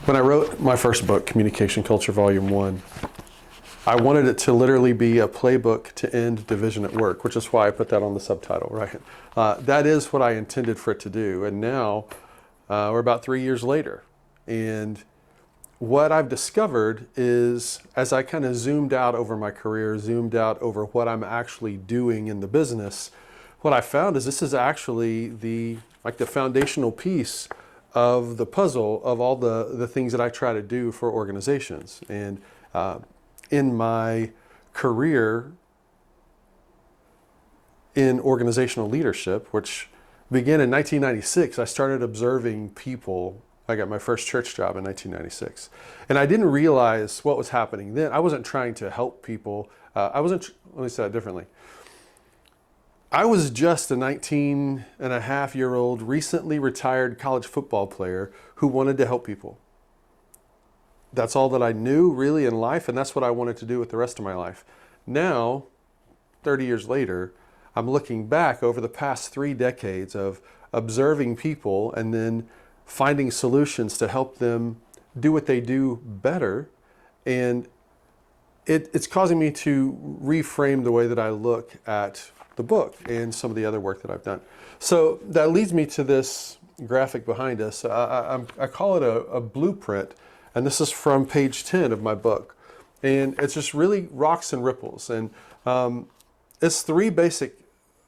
When I wrote my first book, Communication Culture Volume 1, I wanted it to literally be a playbook to end division at work, which is why I put that on the subtitle, right? That is what I intended for it to do. And now we're about 3 years later. And what I've discovered is, as I kind of zoomed out over my career, zoomed out over what I'm actually doing in the business, what I found is this is actually the foundational piece of the puzzle of all the things that I try to do for organizations. And in my career in organizational leadership, which began in 1996, I started observing people. I got my first church job in 1996. And I didn't realize what was happening then. I wasn't trying to help people. Let me say that differently. I was just a 19-and-a-half-year-old, recently retired college football player who wanted to help people. That's all that I knew really in life, and that's what I wanted to do with the rest of my life. Now, 30 years later, I'm looking back over the past 3 decades of observing people and then finding solutions to help them do what they do better. And it's causing me to reframe the way that I look at the book and some of the other work that I've done. So that leads me to this graphic behind us. I call it a blueprint, and this is from page 10 of my book. And it's just really rocks and ripples. And it's 3 basic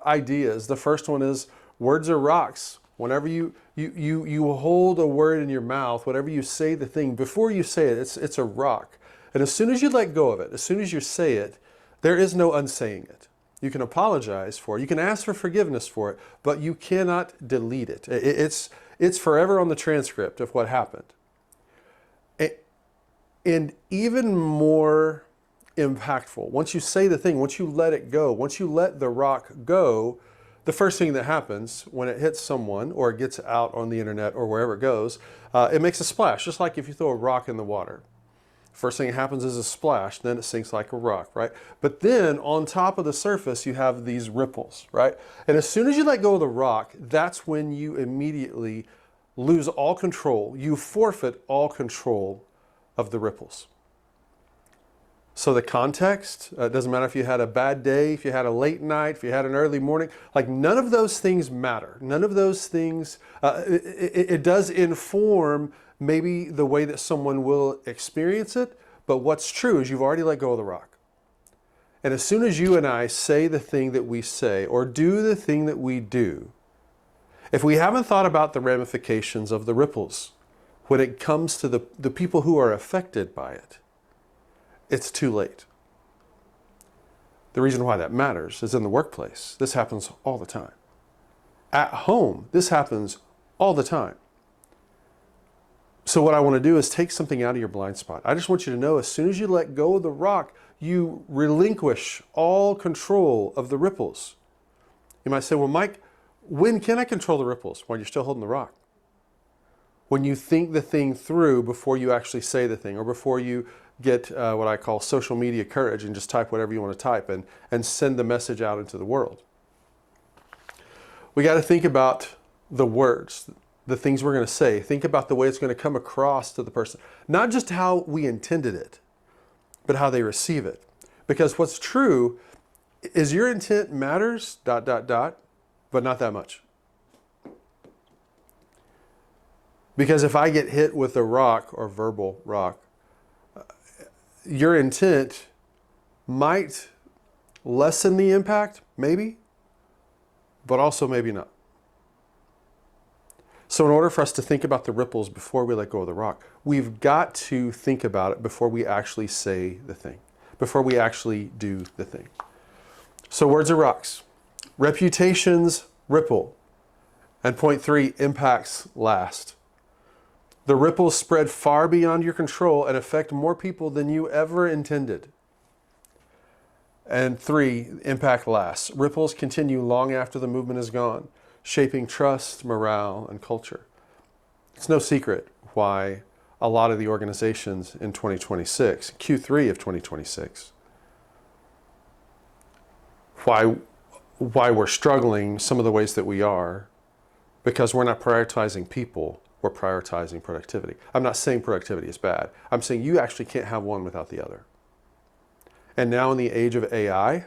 ideas. The first one is words are rocks. Whenever you hold a word in your mouth, whatever you say the thing, before you say it, it's a rock. And as soon as you let go of it, as soon as you say it, there is no unsaying it. You can apologize for it. You can ask for forgiveness for it, but you cannot delete it. It's forever on the transcript of what happened. And even more impactful, once you say the thing, once you let it go, once you let the rock go, the first thing that happens when it hits someone or it gets out on the internet or wherever it goes, it makes a splash, just like if you throw a rock in the water. First thing that happens is a splash, then it sinks like a rock, right? But then on top of the surface, you have these ripples, right? And as soon as you let go of the rock, that's when you immediately lose all control. You forfeit all control of the ripples. So the context, it doesn't matter if you had a bad day, if you had a late night, if you had an early morning, like none of those things matter. None of those things, it does inform maybe the way that someone will experience it, but what's true is you've already let go of the rock. And as soon as you and I say the thing that we say or do the thing that we do, if we haven't thought about the ramifications of the ripples when it comes to the people who are affected by it, it's too late. The reason why that matters is in the workplace. This happens all the time. At home, this happens all the time. So what I want to do is take something out of your blind spot. I just want you to know as soon as you let go of the rock, you relinquish all control of the ripples. You might say, well, Mike, when can I control the ripples? When you're still holding the rock. When you think the thing through before you actually say the thing, or before you get what I call social media courage and just type whatever you want to type and send the message out into the world. We got to think about the words, the things we're going to say. Think about the way it's going to come across to the person. Not just how we intended it, but how they receive it. Because what's true is your intent matters, but not that much. Because if I get hit with a rock or verbal rock, your intent might lessen the impact, maybe, but also maybe not. So in order for us to think about the ripples before we let go of the rock, we've got to think about it before we actually say the thing, before we actually do the thing. So words are rocks. Reputations ripple. And point 3, impacts last. The ripples spread far beyond your control and affect more people than you ever intended. And 3, impact lasts. Ripples continue long after the movement is gone, shaping trust, morale, and culture. It's no secret why a lot of the organizations in 2026, Q3 of 2026, why we're struggling some of the ways that we are, because we're not prioritizing people, or prioritizing productivity. I'm not saying productivity is bad. I'm saying you actually can't have one without the other. And now in the age of AI,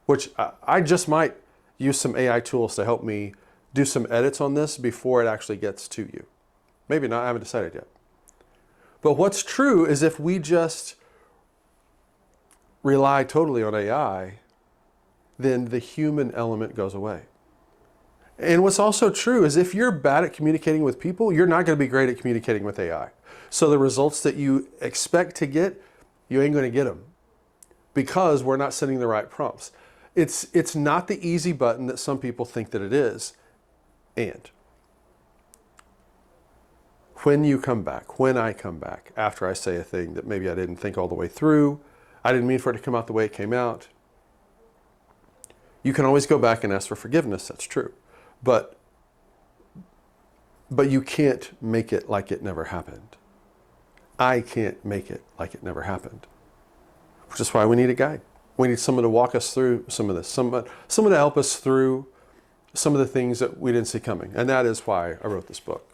which I just might use some AI tools to help me do some edits on this before it actually gets to you. Maybe not, I haven't decided yet. But what's true is if we just rely totally on AI, then the human element goes away. And what's also true is if you're bad at communicating with people, you're not going to be great at communicating with AI. So the results that you expect to get, you ain't going to get them because we're not sending the right prompts. It's not the easy button that some people think that it is. And when you come back, when I come back, after I say a thing that maybe I didn't think all the way through, I didn't mean for it to come out the way it came out, you can always go back and ask for forgiveness, that's true. But you can't make it like it never happened. I can't make it like it never happened. Which is why we need a guide. We need someone to walk us through some of this, someone to help us through some of the things that we didn't see coming. And that is why I wrote this book.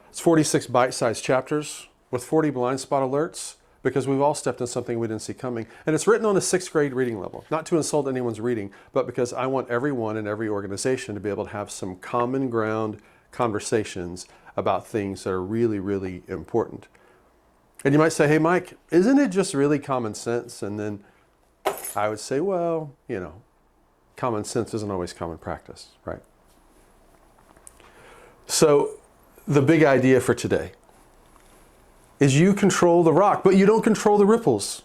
It's 46 bite-sized chapters with 40 blind spot alerts because we've all stepped in something we didn't see coming. And it's written on a 6th grade reading level, not to insult anyone's reading, but because I want everyone in every organization to be able to have some common ground conversations about things that are really, really important. And you might say, hey, Mike, isn't it just really common sense? And then I would say, well, common sense isn't always common practice, right? So the big idea for today is you control the rock, but you don't control the ripples.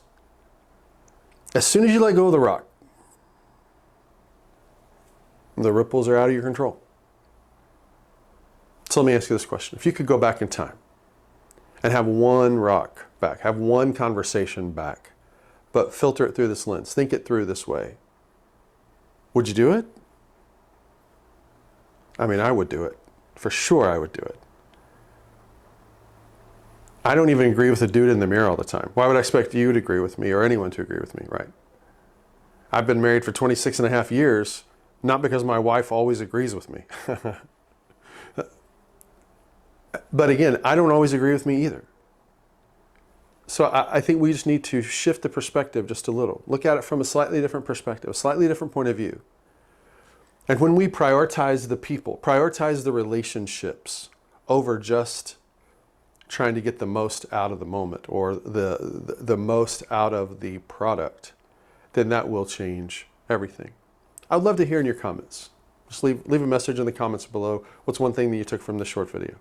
As soon as you let go of the rock, the ripples are out of your control. So let me ask you this question. If you could go back in time and have one rock back, have one conversation back, but filter it through this lens, think it through this way, would you do it? I mean, I would do it. For sure I would do it. I don't even agree with the dude in the mirror all the time. Why would I expect you to agree with me or anyone to agree with me, right? I've been married for 26 and a half years, not because my wife always agrees with me. But again, I don't always agree with me either. So I think we just need to shift the perspective just a little. Look at it from a slightly different perspective, a slightly different point of view. And when we prioritize the people, prioritize the relationships over just trying to get the most out of the moment or the most out of the product, then that will change everything. I'd love to hear in your comments. Just leave a message in the comments below. What's one thing that you took from this short video?